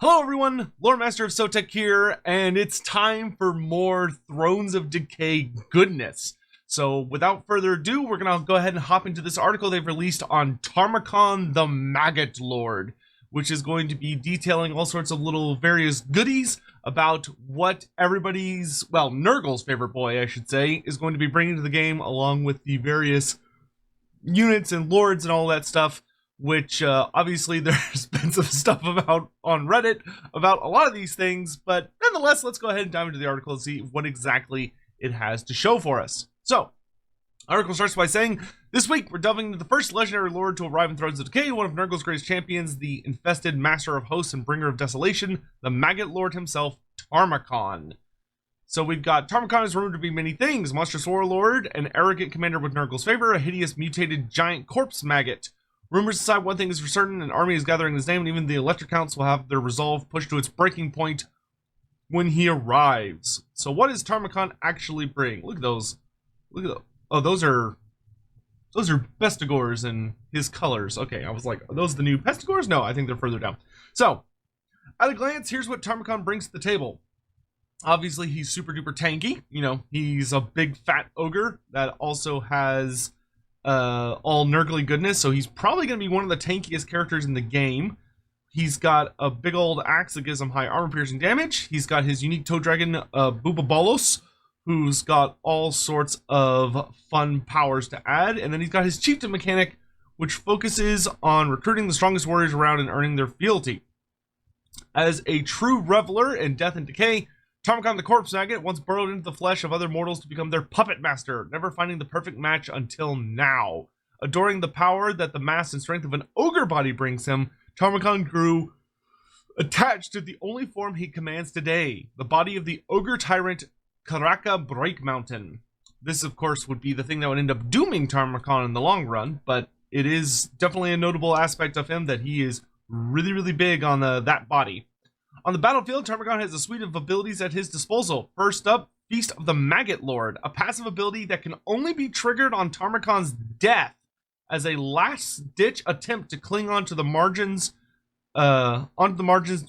Hello everyone, Lore Master of Sotek here, and it's time for more Thrones of Decay goodness. So without further ado, we're going to go ahead and hop into this article they've released on Tamurkhan the Maggot Lord, which is going to be detailing all sorts of little various goodies about what everybody's, well, Nurgle's favorite boy, I should say, is going to be bringing to the game, along with the various units and lords and all that stuff. Which obviously there's been some stuff about on Reddit about a lot of these things, but nonetheless, let's go ahead and dive into the article and see what exactly it has to show for us. So, article starts by saying, this week we're delving into the first legendary lord to arrive in Thrones of Decay, one of Nurgle's greatest champions, the infested master of hosts and bringer of desolation, the Maggot Lord himself, Tamurkhan. So we've got Tamurkhan is rumored to be many things: monstrous warlord, an arrogant commander with Nurgle's favor, a hideous mutated giant corpse maggot. Rumors decide one thing is for certain: an army is gathering his name, and even the electric counts will have their resolve pushed to its breaking point when he arrives. So what does Tamurkhan actually bring? Look at those. Look at those. Oh, those are Pestigors in his colors. Okay, I was like, are those the new Pestigors? No, I think they're further down. So, at a glance, here's what Tamurkhan brings to the table. Obviously, he's super duper tanky. You know, he's a big fat ogre that also has all Nurgly goodness, so he's probably going to be one of the tankiest characters in the game. He's got a big old axe that gives him high armor piercing damage. He's got his unique toe dragon, Bubabolos, who's got all sorts of fun powers to add. And then he's got his chieftain mechanic, which focuses on recruiting the strongest warriors around and earning their fealty. As a true reveler in death and decay, Tamurkhan the Corpse Maggot once burrowed into the flesh of other mortals to become their puppet master, never finding the perfect match until now. Adoring the power that the mass and strength of an ogre body brings him, Tamurkhan grew attached to the only form he commands today, the body of the ogre tyrant Karaka Break Mountain. This, of course, would be the thing that would end up dooming Tamurkhan in the long run, but it is definitely a notable aspect of him that he is really, really big on that body. On the battlefield, Tamurkhan has a suite of abilities at his disposal. First up, Feast of the Maggot Lord, a passive ability that can only be triggered on Tamurkhan's death as a last-ditch attempt to cling onto the margins,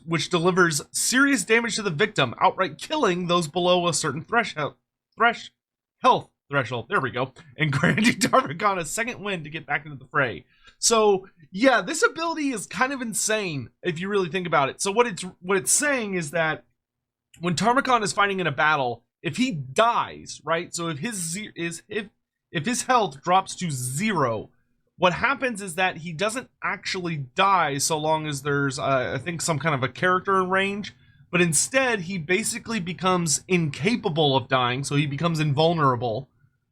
which delivers serious damage to the victim, outright killing those below a certain health threshold. There we go, and granting Tamurkhan a second win to get back into the fray. So yeah, this ability is kind of insane if you really think about it. So what it's saying is that when Tamurkhan is fighting in a battle, if he dies, right? So if his health drops to 0, what happens is that he doesn't actually die so long as there's I think some kind of a character in range, but instead he basically becomes incapable of dying, so he becomes invulnerable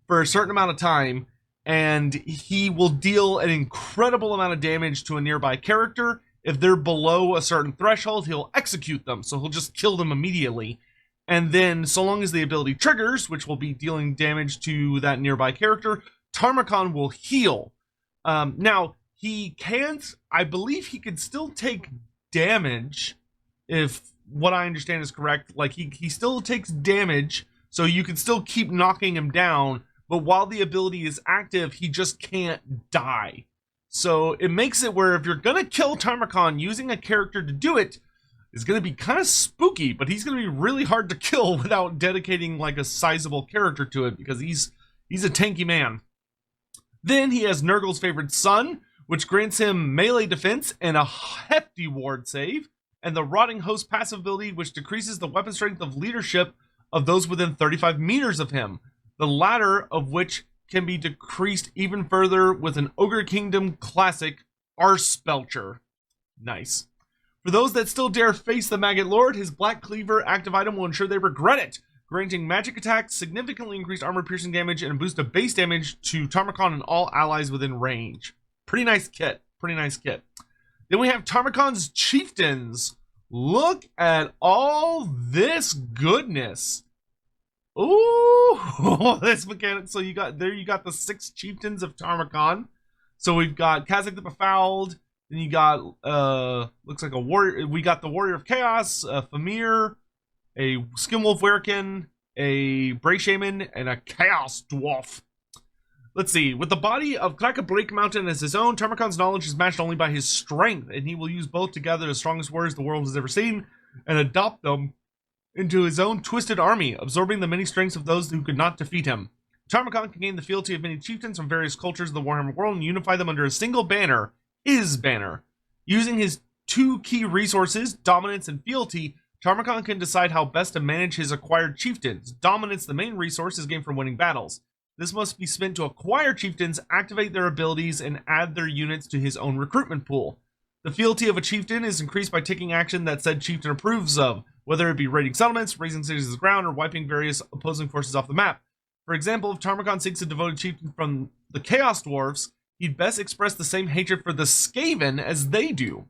for a certain amount of time, and he will deal an incredible amount of damage to a nearby character. If they're below a certain threshold, he'll execute them, so he'll just kill them immediately. And then, so long as the ability triggers, which will be dealing damage to that nearby character, Tamurkhan will heal. Now, I believe he could still take damage, if what I understand is correct. Like, he still takes damage, so you can still keep knocking him down, but while the ability is active, he just can't die. So it makes it where if you're going to kill Tamurkhan using a character to do it, it's going to be kind of spooky, but he's going to be really hard to kill without dedicating like a sizable character to it, because he's a tanky man. Then he has Nurgle's favorite son, which grants him melee defense and a hefty ward save, and the Rotting Host passive ability, which decreases the weapon strength of leadership of those within 35 meters of him, the latter of which can be decreased even further with an Ogre Kingdom classic, Arspelcher. Nice. For those that still dare face the Maggot Lord, his Black Cleaver active item will ensure they regret it, granting magic attacks, significantly increased armor piercing damage, and a boost of base damage to Tamurkhan and all allies within range. Pretty nice kit. Pretty nice kit. Then we have Tamurkhan's Chieftains. Look at all this goodness. Ooh, this mechanic. So you got the 6 chieftains of Tamurkhan. So we've got Kazakh the Befouled. Then you got looks like a warrior. We got the Warrior of Chaos, Famir, a Skinwolf Werkin, a Bray Shaman, and a Chaos Dwarf. Let's see. With the body of Crack-a-Break Mountain as his own, Tamurkhan's knowledge is matched only by his strength, and he will use both to gather the strongest warriors the world has ever seen and adopt them into his own twisted army, absorbing the many strengths of those who could not defeat him. Tamurkhan can gain the fealty of many chieftains from various cultures of the Warhammer world and unify them under a single banner, his banner. Using his two key resources, dominance and fealty, Tamurkhan can decide how best to manage his acquired chieftains. Dominance, the main resource, is gained from winning battles. This must be spent to acquire chieftains, activate their abilities, and add their units to his own recruitment pool. The fealty of a chieftain is increased by taking action that said chieftain approves of, whether it be raiding settlements, raising cities to the ground, or wiping various opposing forces off the map. For example, if Tamurkhan seeks a devoted chieftain from the Chaos Dwarves, he'd best express the same hatred for the Skaven as they do.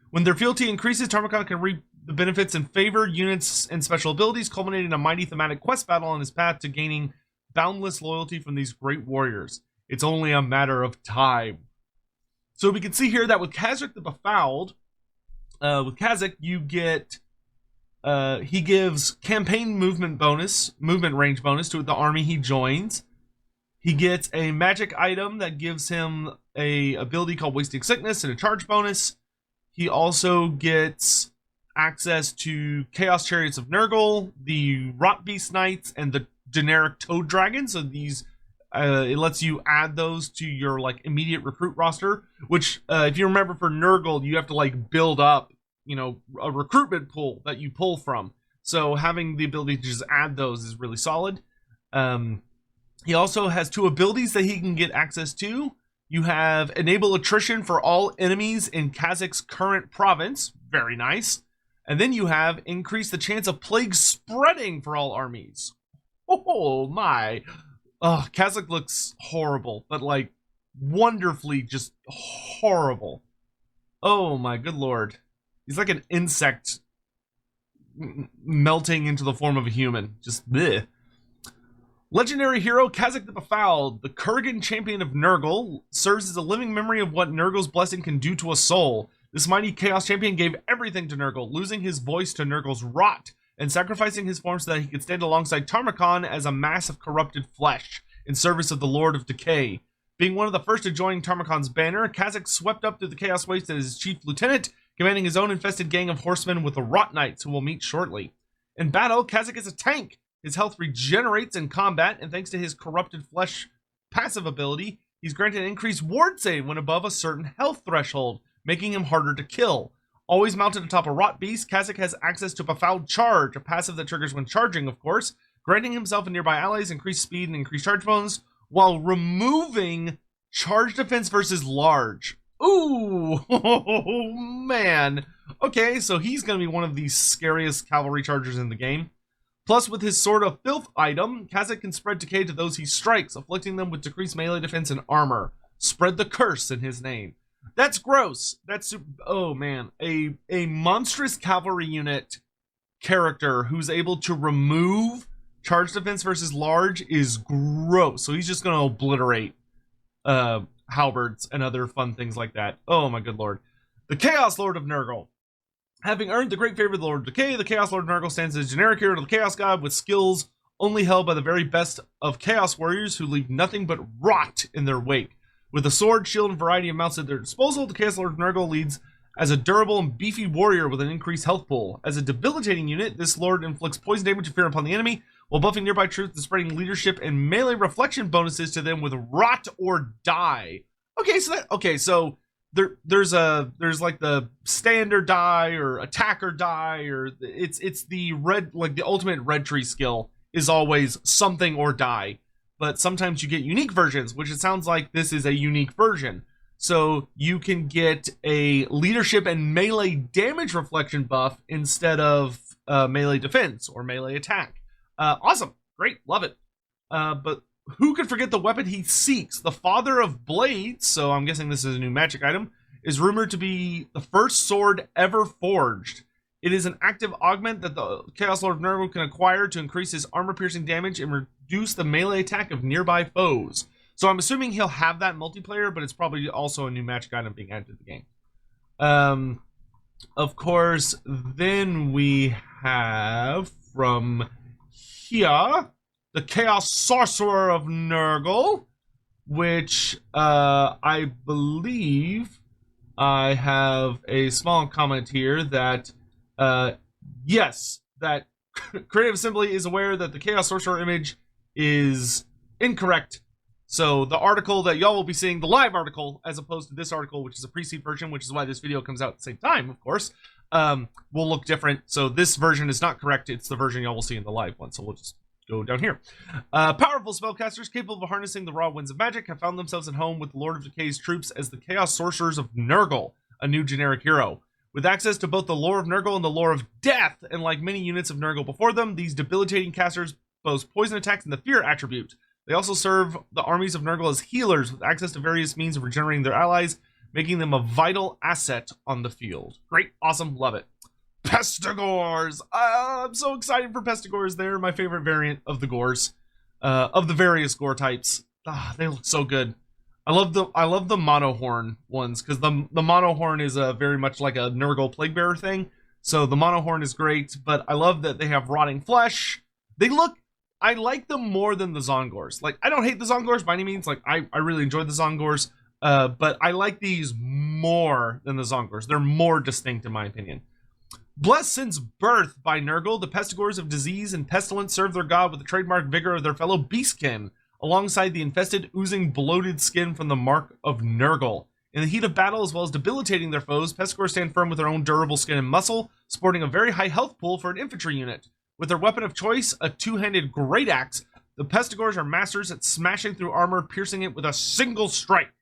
When their fealty increases, Tamurkhan can reap the benefits and favor units and special abilities, culminating in a mighty thematic quest battle on his path to gaining boundless loyalty from these great warriors. It's only a matter of time. So we can see here that with Khazak the Befouled, with Khazak you get, he gives campaign movement range bonus to the army he joins. He gets a magic item that gives him a ability called Wasting Sickness and a charge bonus. He also gets access to Chaos Chariots of Nurgle, the Rot Beast Knights, and the generic Toad Dragon. So these, it lets you add those to your like immediate recruit roster, which if you remember for Nurgle, you have to like build up, you know, a recruitment pool that you pull from. So having the ability to just add those is really solid. He also has two abilities that he can get access to. You have Enable Attrition for all enemies in Khazak's current province. Very nice. And then you have Increase the chance of plague spreading for all armies. Oh my. Khazak looks horrible, but like wonderfully just horrible. Oh my good lord. He's like an insect melting into the form of a human. Just bleh. Legendary hero Khazak the Befouled, the Kurgan champion of Nurgle, serves as a living memory of what Nurgle's blessing can do to a soul. This mighty chaos champion gave everything to Nurgle, losing his voice to Nurgle's rot, and sacrificing his form so that he could stand alongside Tamurkhan as a mass of corrupted flesh in service of the Lord of Decay. Being one of the first to join Tamurkhan's banner, Khazak swept up through the Chaos Waste as his chief lieutenant, commanding his own infested gang of horsemen with the Rot Knights, who we'll meet shortly. In battle, Khazak is a tank. His health regenerates in combat, and thanks to his corrupted flesh passive ability, he's granted increased ward save when above a certain health threshold, making him harder to kill. Always mounted atop a Rot Beast, Khazak has access to Befouled Charge, a passive that triggers when charging, of course, granting himself and nearby allies increased speed and increased charge bonus, while removing charge defense versus large. Ooh, oh, man. Okay, so he's going to be one of the scariest cavalry chargers in the game. Plus, with his Sword of Filth item, Khazak can spread decay to those he strikes, afflicting them with decreased melee defense and armor. Spread the curse in his name. That's gross. That's, oh man, a monstrous cavalry unit character who's able to remove charge defense versus large is gross. So he's just going to obliterate halberds and other fun things like that. Oh my good lord. The Chaos Lord of Nurgle. Having earned the great favor of the Lord of Decay, the Chaos Lord of Nurgle stands as a generic hero to the Chaos God with skills only held by the very best of Chaos warriors who leave nothing but rot in their wake. With a sword, shield, and variety of mounts at their disposal, the Chaos Lord of Nurgle leads as a durable and beefy warrior with an increased health pool. As a debilitating unit, this lord inflicts poison damage and fear upon the enemy, while buffing nearby troops and spreading leadership and melee reflection bonuses to them with Rot or Die. So there's like the standard die or attacker die, or it's the red, like the ultimate red tree skill is always something or die. But sometimes you get unique versions, which it sounds like this is a unique version. So you can get a leadership and melee damage reflection buff instead of melee defense or melee attack. Awesome. Great. Love it. But who could forget the weapon he seeks? The Father of Blades, so I'm guessing this is a new magic item, is rumored to be the first sword ever forged. It is an active augment that the Chaos Lord of Nurgle can acquire to increase his armor-piercing damage and reduce the melee attack of nearby foes. So I'm assuming he'll have that multiplayer, but it's probably also a new magic item being added to the game. Of course, then we have from here the Chaos Sorcerer of Nurgle. which I believe I have a small comment here that yes, that Creative Assembly is aware that the Chaos Sorcerer image is incorrect. So the article that y'all will be seeing, the live article, as opposed to this article, which is a pre-seed version, which is why this video comes out at the same time, of course, will look different. So this version is not correct. It's the version y'all will see in the live one. So we'll just go down here. Powerful spellcasters capable of harnessing the raw winds of magic have found themselves at home with the Lord of Decay's troops as the Chaos Sorcerers of Nurgle, a new generic hero. With access to both the lore of Nurgle and the lore of death, and like many units of Nurgle before them, these debilitating casters boast poison attacks and the fear attribute. They also serve the armies of Nurgle as healers with access to various means of regenerating their allies, making them a vital asset on the field. Great, awesome, love it. Pestigores! I'm so excited for Pestigores. They're my favorite variant of the Gores, of the various Gore types. They look so good. I love the monohorn ones because the monohorn is very much like a Nurgle Plaguebearer thing. So the monohorn is great, but I love that they have rotting flesh. I like them more than the Zongors. Like, I don't hate the Zongors by any means. Like, I really enjoyed the Zongors, but I like these more than the Zongors. They're more distinct in my opinion. Blessed since birth by Nurgle, the Pestigores of disease and pestilence serve their god with the trademark vigor of their fellow beastkin, alongside the infested, oozing, bloated skin from the mark of Nurgle. In the heat of battle, as well as debilitating their foes, Pestigores stand firm with their own durable skin and muscle, sporting a very high health pool for an infantry unit. With their weapon of choice, a two-handed great axe, the Pestigores are masters at smashing through armor, piercing it with a single strike.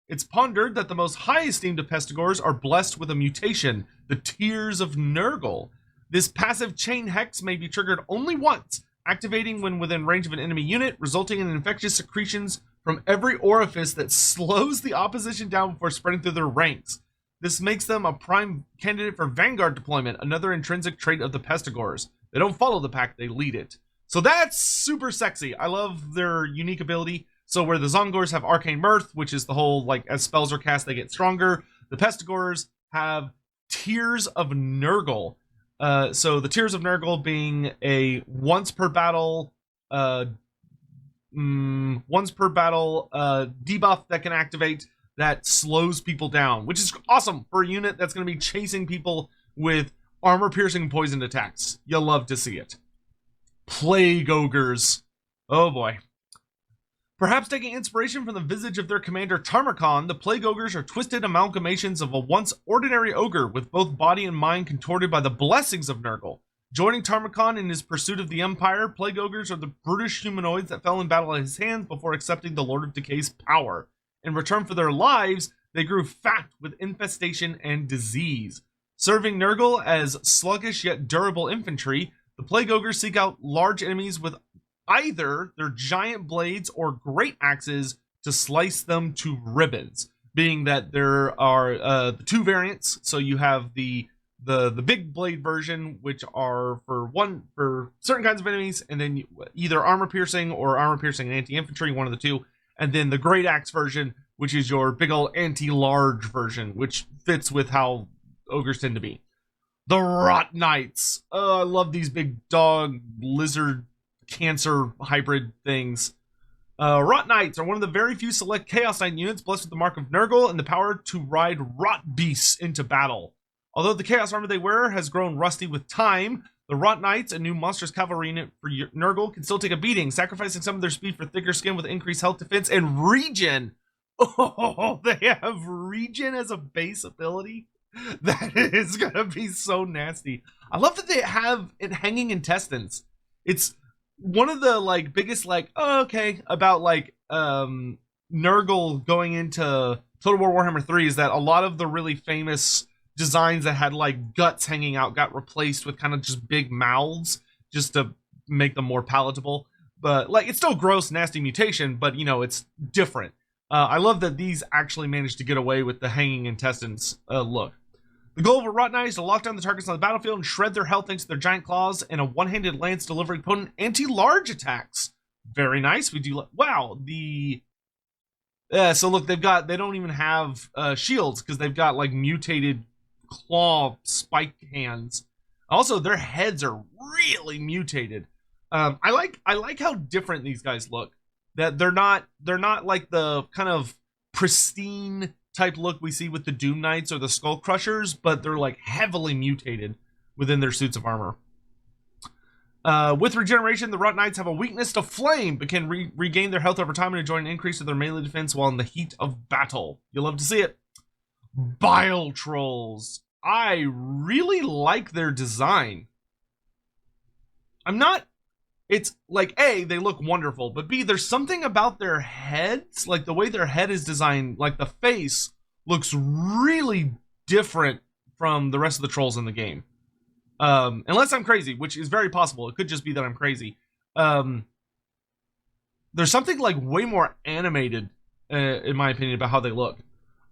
It's pondered that the most high esteemed of Pestigores are blessed with a mutation, the Tears of Nurgle. This passive chain hex may be triggered only once, activating when within range of an enemy unit, resulting in infectious secretions from every orifice that slows the opposition down before spreading through their ranks. This makes them a prime candidate for Vanguard deployment, another intrinsic trait of the Pestigores. They don't follow the pack, they lead it. So that's super sexy. I love their unique ability. So where the Zongors have Arcane Mirth, which is the whole, like, as spells are cast, they get stronger. The Pestigores have Tears of Nurgle. So the Tears of Nurgle being a once per battle debuff that can activate that slows people down, which is awesome for a unit that's going to be chasing people with armor-piercing poisoned attacks. You'll love to see it. Plague Ogres. Oh boy. Perhaps taking inspiration from the visage of their commander Tamurkhan, the Plague Ogres are twisted amalgamations of a once ordinary ogre with both body and mind contorted by the blessings of Nurgle. Joining Tamurkhan in his pursuit of the Empire, Plague Ogres are the brutish humanoids that fell in battle at his hands before accepting the Lord of Decay's power. In return for their lives, they grew fat with infestation and disease. Serving Nurgle as sluggish yet durable infantry, the Plague Ogres seek out large enemies with either their giant blades or great axes to slice them to ribbons, being that there are the two variants. So you have the big blade version, which are for certain kinds of enemies, and then either armor piercing or armor piercing and anti-infantry, one of the two, and then the great axe version, which is your big old anti-large version, which fits with how ogres tend to be. The Rot Knights. Oh, I love these big dog lizard cancer hybrid things. Rot Knights are one of the very few select Chaos Knight units blessed with the mark of Nurgle and the power to ride rot beasts into battle. Although the Chaos armor they wear has grown rusty with time, the Rot Knights, a new monstrous cavalry unit for Nurgle, can still take a beating, sacrificing some of their speed for thicker skin with increased health defense and regen. Oh, they have regen as a base ability? That is gonna be so nasty. I love that they have it hanging intestines. It's one of the like biggest like about like Nurgle going into Total War Warhammer 3 is that a lot of the really famous designs that had like guts hanging out got replaced with kind of just big mouths just to make them more palatable. But like it's still gross, nasty mutation, but you know it's different. I love that these actually managed to get away with the hanging intestines look. The goal of a Rot Knight is to lock down the targets on the battlefield and shred their health thanks to their giant claws and a one-handed lance delivering potent anti-large attacks. Very nice. We do wow. So look, they don't even have shields because they've got like mutated claw spike hands. Also, their heads are really mutated. I like how different these guys look. That they're not like the kind of pristine type look we see with the Doom Knights or the Skull Crushers, but they're like heavily mutated within their suits of armor. With regeneration, the Rot Knights have a weakness to flame, but can regain their health over time and enjoy an increase of their melee defense while in the heat of battle. You'll love to see it. Bile Trolls. I really like their design. It's like, A, they look wonderful, but B, there's something about their heads, like the way their head is designed, like the face looks really different from the rest of the trolls in the game. Unless I'm crazy, which is very possible. It could just be that I'm crazy. There's something like way more animated, in my opinion, about how they look.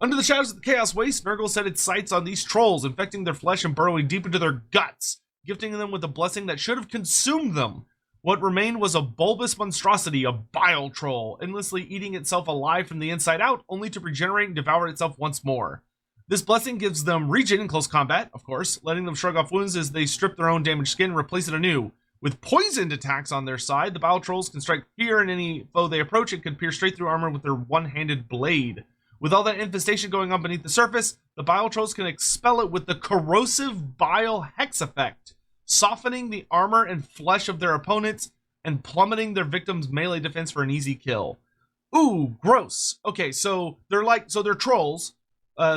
Under the shadows of the Chaos Waste, Nurgle set its sights on these trolls, infecting their flesh and burrowing deep into their guts, gifting them with a blessing that should have consumed them. What remained was a bulbous monstrosity, a bile troll, endlessly eating itself alive from the inside out, only to regenerate and devour itself once more. This blessing gives them regen in close combat, of course, letting them shrug off wounds as they strip their own damaged skin and replace it anew. With poisoned attacks on their side, the bile trolls can strike fear in any foe they approach and can pierce straight through armor with their one-handed blade. With all that infestation going on beneath the surface, the bile trolls can expel it with the corrosive bile hex effect, softening the armor and flesh of their opponents and plummeting their victims' melee defense for an easy kill. Ooh, gross. Okay, so they're trolls,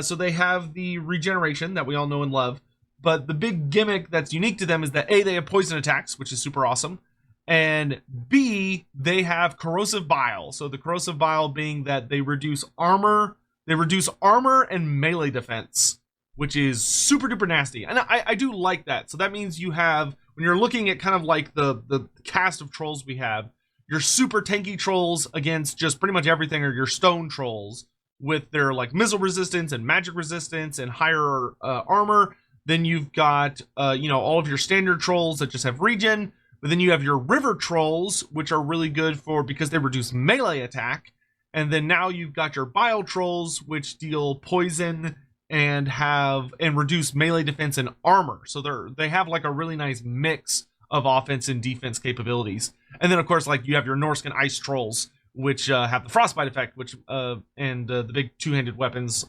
so they have the regeneration that we all know and love, but the big gimmick that's unique to them is that A, they have poison attacks, which is super awesome, and B, they have corrosive bile. So the corrosive bile being that they reduce armor and melee defense, which is super duper nasty. And I do like that. So that means you have, when you're looking at kind of like the cast of trolls we have, your super tanky trolls against just pretty much everything are your stone trolls with their like missile resistance and magic resistance and higher armor. Then you've got, all of your standard trolls that just have regen. But then you have your river trolls, which are really good because they reduce melee attack. And then now you've got your bile trolls, which deal poison and reduce melee defense and armor. So they have like a really nice mix of offense and defense capabilities. And then of course, like you have your Norscan ice trolls, which have the frostbite effect, and the big two-handed weapons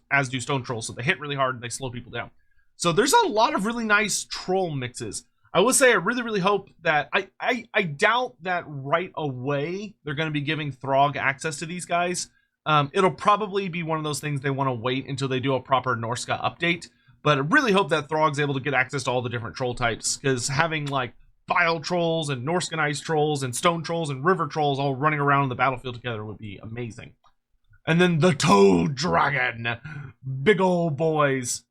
as do stone trolls. So they hit really hard and they slow people down. So there's a lot of really nice troll mixes. I will say I really, really hope that I doubt that right away they're going to be giving Throg access to these guys. It'll probably be one of those things they want to wait until they do a proper Norska update. But I really hope that Throg's able to get access to all the different troll types, because having like Bile Trolls and Norscan Ice Trolls and Stone Trolls and River Trolls all running around in the battlefield together would be amazing. And then the Toad Dragon. Big old boys.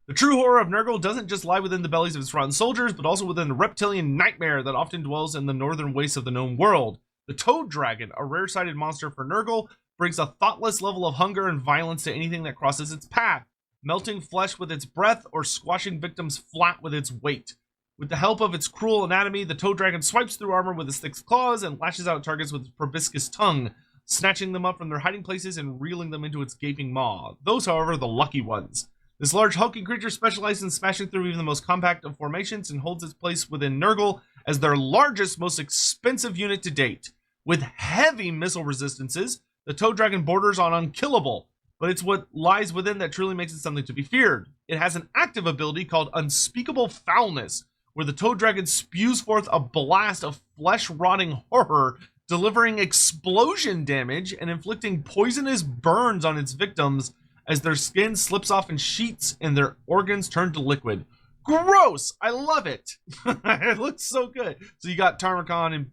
The true horror of Nurgle doesn't just lie within the bellies of its rotten soldiers, but also within the reptilian nightmare that often dwells in the northern wastes of the known world. The Toad Dragon, a rare-sighted monster for Nurgle, brings a thoughtless level of hunger and violence to anything that crosses its path, melting flesh with its breath or squashing victims flat with its weight. With the help of its cruel anatomy, the Toad Dragon swipes through armor with its thick claws and lashes out targets with its proboscis tongue, snatching them up from their hiding places and reeling them into its gaping maw. Those, however, are the lucky ones. This large hulking creature specializes in smashing through even the most compact of formations and holds its place within Nurgle as their largest, most expensive unit to date. With heavy missile resistances, the Toad Dragon borders on unkillable, but it's what lies within that truly makes it something to be feared. It has an active ability called Unspeakable Foulness, where the Toad Dragon spews forth a blast of flesh-rotting horror, delivering explosion damage and inflicting poisonous burns on its victims as their skin slips off in sheets and their organs turn to liquid. Gross! I love it. It looks so good. So you got Tamurkhan and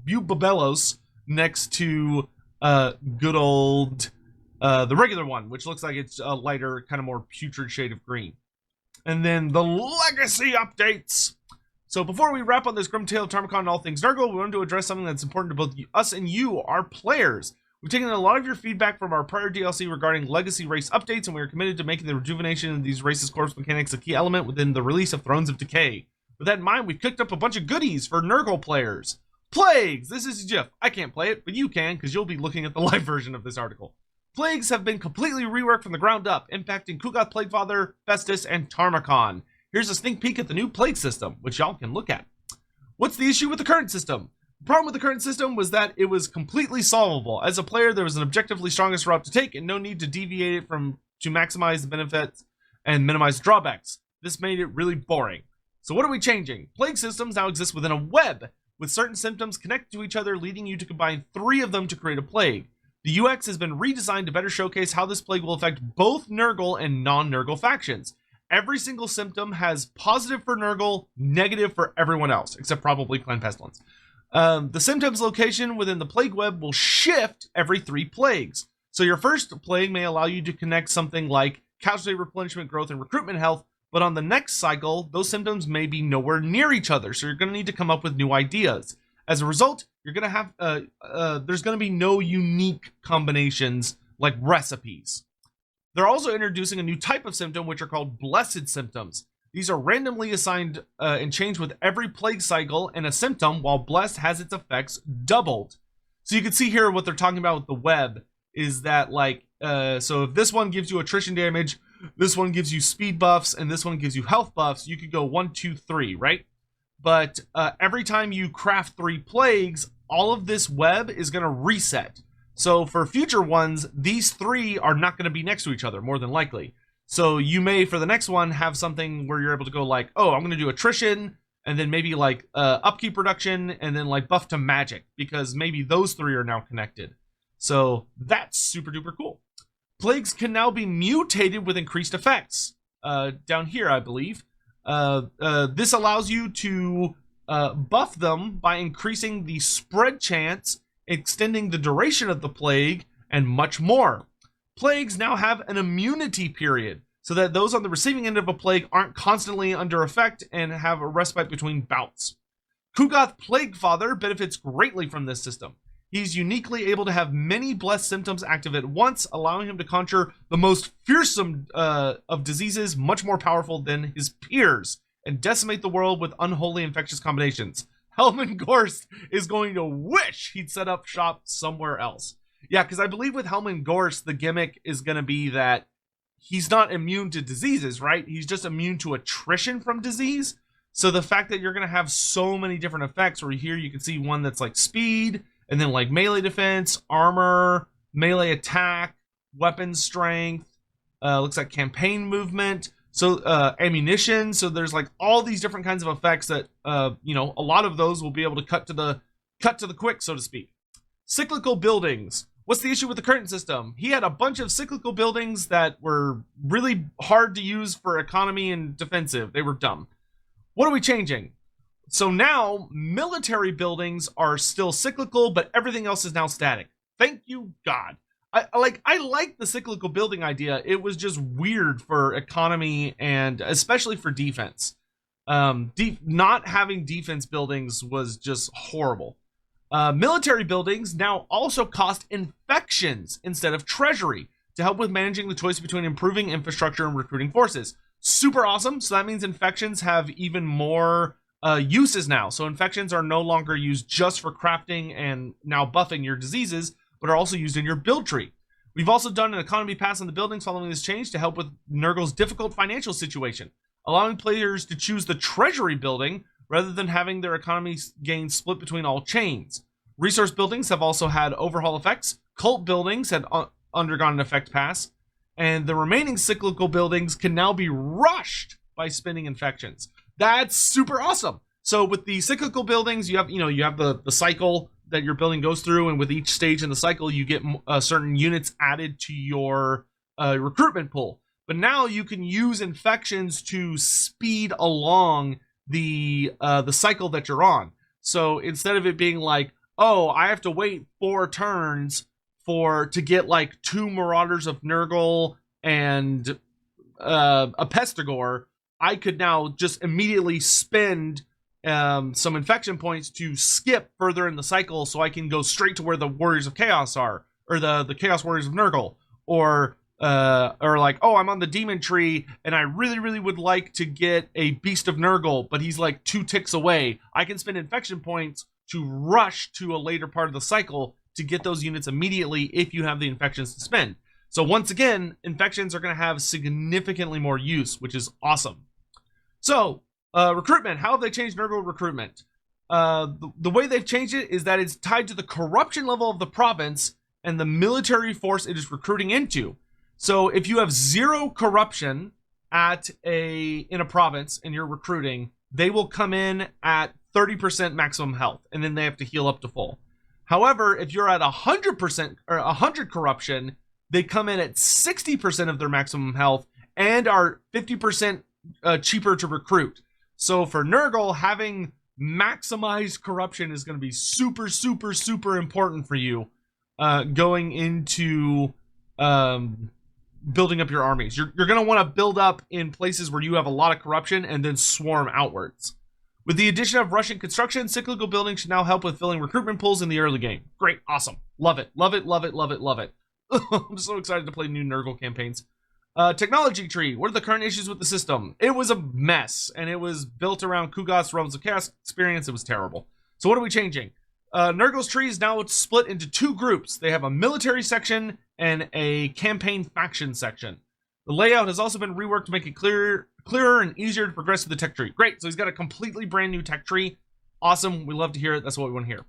Bubelos next to good old the regular one, which looks like it's a lighter, kind of more putrid shade of green. And then the legacy updates. So before we wrap on this grim tale of Tamurkhan and all things Nurgle, we wanted to address something that's important to both us and you, our players. We've taken a lot of your feedback from our prior DLC regarding legacy race updates, and we are committed to making the rejuvenation of these races' corpse mechanics a key element within the release of Thrones of Decay. With that in mind, we've cooked up a bunch of goodies for Nurgle players. Plagues! This is Jeff. I can't play it, but you can, because you'll be looking at the live version of this article. Plagues have been completely reworked from the ground up, impacting Kugoth Plaguefather, Festus, and Tamurkhan. Here's a sneak peek at the new Plague system, which y'all can look at. What's the issue with the current system? The problem with the current system was that it was completely solvable. As a player, there was an objectively strongest route to take and no need to deviate it to maximize the benefits and minimize drawbacks. This made it really boring. So what are we changing? Plague systems now exist within a web, with certain symptoms connected to each other, leading you to combine 3 of them to create a plague. The UX has been redesigned to better showcase how this plague will affect both Nurgle and non-Nurgle factions. Every single symptom has positive for Nurgle, negative for everyone else, except probably Clan Pestilence. The symptoms location within the plague web will shift every 3 plagues. So your first plague may allow you to connect something like casualty replenishment, growth, and recruitment health, but on the next cycle, those symptoms may be nowhere near each other, so you're going to need to come up with new ideas. As a result, you're going to have there's going to be no unique combinations like recipes. They're also introducing a new type of symptom, which are called blessed symptoms. These are randomly assigned and changed with every plague cycle, and a symptom, while blessed, has its effects doubled. So you can see here what they're talking about with the web is that, like, so if this one gives you attrition damage, this one gives you speed buffs, and this one gives you health buffs, you could go 1, 2, 3, right? But every time you craft 3 plagues, all of this web is going to reset. So for future ones, these 3 are not going to be next to each other, more than likely. So you may, for the next one, have something where you're able to go like, oh, I'm going to do attrition, and then maybe like upkeep reduction, and then like buff to magic, because maybe those 3 are now connected. So that's super duper cool. Plagues can now be mutated with increased effects. Down here, I believe. This allows you to buff them by increasing the spread chance, extending the duration of the plague, and much more. Plagues now have an immunity period, so that those on the receiving end of a plague aren't constantly under effect and have a respite between bouts. Kugoth Plaguefather benefits greatly from this system. He's uniquely able to have many blessed symptoms active at once, allowing him to conjure the most fearsome of diseases, much more powerful than his peers, and decimate the world with unholy infectious combinations. Helman Gorst is going to wish he'd set up shop somewhere else. Yeah, because I believe with Helman Gorst, the gimmick is going to be that he's not immune to diseases, right? He's just immune to attrition from disease. So the fact that you're going to have so many different effects, where here you can see one that's like speed, and then like melee defense, armor, melee attack, weapon strength, looks like campaign movement, so ammunition. So there's like all these different kinds of effects that you know, a lot of those will be able to cut to the quick, so to speak. Cyclical buildings. What's the issue with the current system? He had a bunch of cyclical buildings that were really hard to use for economy and defensive. They were dumb. What are we changing? So now military buildings are still cyclical, but everything else is now static. Thank you, God. I like the cyclical building idea. It was just weird for economy and especially for defense. Not having defense buildings was just horrible. Military buildings now also cost infections instead of treasury to help with managing the choice between improving infrastructure and recruiting forces. Super awesome. So that means infections have even more uses now. So infections are no longer used just for crafting and now buffing your diseases, but are also used in your build tree. We've also done an economy pass on the buildings following this change to help with Nurgle's difficult financial situation, allowing players to choose the treasury building rather than having their economy gains split between all chains. Resource buildings have also had overhaul effects. Cult buildings had undergone an effect pass, and the remaining cyclical buildings can now be rushed by spinning infections. That's super awesome. So with the cyclical buildings, you have the cycle that your building goes through, and with each stage in the cycle, you get certain units added to your recruitment pool. But now you can use infections to speed along the cycle that you're on. So instead of it being like, oh, I have to wait 4 turns to get like 2 Marauders of Nurgle and a Pestor, I could now just immediately spend some infection points to skip further in the cycle, so I can go straight to where the Warriors of Chaos are, or the Chaos Warriors of Nurgle, or like, oh, I'm on the Demon Tree, and I really, really would like to get a Beast of Nurgle, but he's like 2 ticks away. I can spend infection points to rush to a later part of the cycle to get those units immediately if you have the infections to spend. So once again, infections are going to have significantly more use, which is awesome. So, recruitment. How have they changed Nurgle recruitment? The way they've changed it is that it's tied to the corruption level of the province and the military force it is recruiting into. So if you have 0 corruption in a province and you're recruiting, they will come in at 30% maximum health, and then they have to heal up to full. However, if you're at 100% or 100 corruption, they come in at 60% of their maximum health and are 50% cheaper to recruit. So for Nurgle, having maximized corruption is going to be super, super, super important for you going into building up your armies. You're going to want to build up in places where you have a lot of corruption and then swarm outwards. With the addition of Russian construction, cyclical building should now help with filling recruitment pools in the early game. Great, awesome, love it, love it, love it, love it, love it. I'm so excited to play new Nurgle campaigns. Technology tree. What are the current issues with the system? It was a mess, and it was built around Kugoth's Realms of Chaos experience. It was terrible. So what are we changing? Nurgle's tree is now split into 2 groups. They have a military section and a campaign faction section. The layout has also been reworked to make it clearer and easier to progress through the tech tree. Great, so he's got a completely brand new tech tree. Awesome, we love to hear it. That's what we want to hear.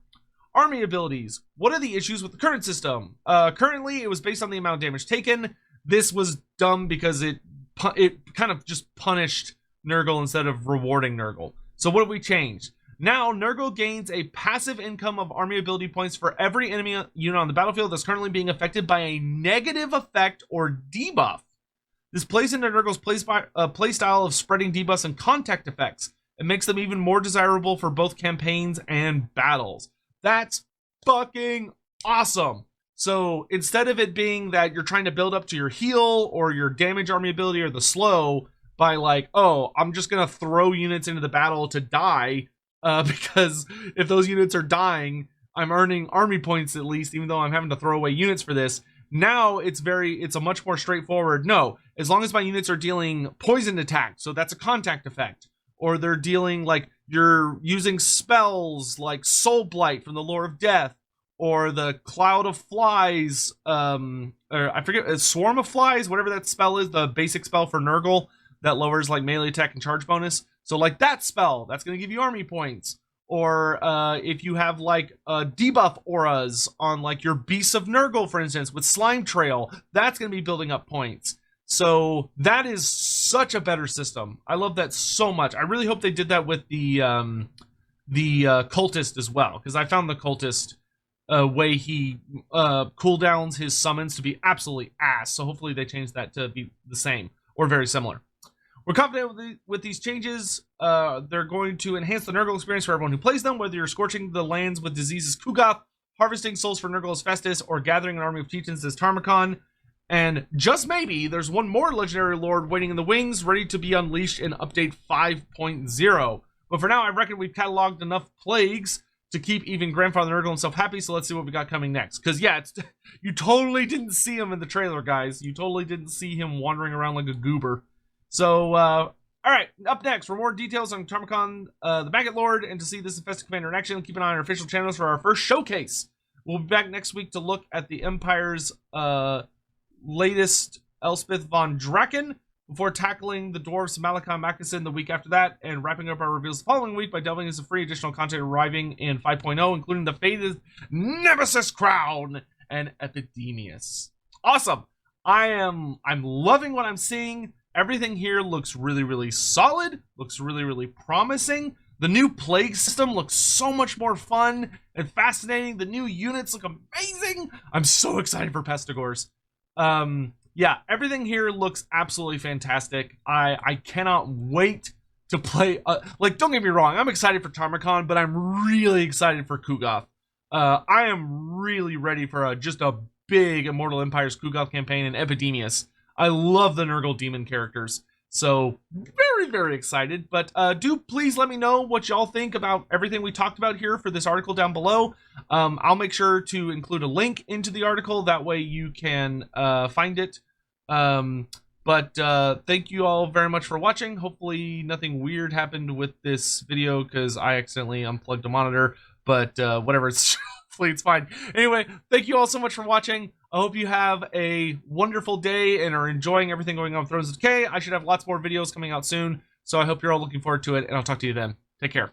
Army abilities. What are the issues with the current system? Currently, it was based on the amount of damage taken. This was dumb because it kind of just punished Nurgle instead of rewarding Nurgle. So what have we changed? Now, Nurgle gains a passive income of army ability points for every enemy unit on the battlefield that's currently being affected by a negative effect or debuff. This plays into Nurgle's playstyle of spreading debuffs and contact effects. It makes them even more desirable for both campaigns and battles. That's fucking awesome. So instead of it being that you're trying to build up to your heal or your damage army ability or the slow by like, oh, I'm just going to throw units into the battle to die because if those units are dying, I'm earning army points at least, even though I'm having to throw away units for this. Now it's a much more straightforward, no, as long as my units are dealing poison attack, so that's a contact effect, or they're dealing, like, you're using spells like Soul Blight from the Lore of Death, or the Cloud of Flies, or I forget, Swarm of Flies, whatever that spell is, the basic spell for Nurgle that lowers, like, melee attack and charge bonus. So, like, that spell, that's going to give you army points. Or if you have, like, debuff auras on, like, your Beasts of Nurgle, for instance, with Slime Trail, that's going to be building up points. So that is such a better system. I love that so much. I really hope they did that with the Cultist as well, because I found the Cultist way he cooldowns his summons to be absolutely ass. So hopefully they change that to be the same or very similar. We're confident with these changes. They're going to enhance the Nurgle experience for everyone who plays them, whether you're scorching the lands with diseases Kugoth, harvesting souls for Nurgle as Festus, or gathering an army of Titans as Tamurkhan. And just maybe, there's one more legendary lord waiting in the wings, ready to be unleashed in update 5.0. But for now, I reckon we've cataloged enough plagues to keep even Grandfather Nurgle himself happy, so let's see what we got coming next. Because, yeah, you totally didn't see him in the trailer, guys. You totally didn't see him wandering around like a goober. So, alright, up next, for more details on Tamurkhan, the Maggot Lord, and to see this infested commander in action, keep an eye on our official channels for our first showcase. We'll be back next week to look at the Empire's latest Elspeth von Draken, before tackling the dwarves Malachi Mackinson the week after that, and wrapping up our reveals the following week by delving into free additional content arriving in 5.0, including the fated Nemesis Crown and Epidemius. Awesome! I'm loving what I'm seeing. Everything here looks really, really solid, looks really, really promising. The new plague system looks so much more fun and fascinating. The new units look amazing. I'm so excited for Pestigors. Yeah, everything here looks absolutely fantastic. I cannot wait to play. Like, don't get me wrong, I'm excited for Tamurkhan, but I'm really excited for Kugoth. I am really ready for just a big Immortal Empires Kugoth campaign and Epidemius. I love the Nurgle demon characters, so very, very excited. But do please let me know what y'all think about everything we talked about here for this article down below. I'll make sure to include a link into the article, that way you can find it. But thank you all very much for watching. Hopefully nothing weird happened with this video because I accidentally unplugged a monitor, but whatever, hopefully it's fine. Anyway, thank you all so much for watching. I hope you have a wonderful day and are enjoying everything going on with Thrones of Decay. I should have lots more videos coming out soon, so I hope you're all looking forward to it, and I'll talk to you then. Take care.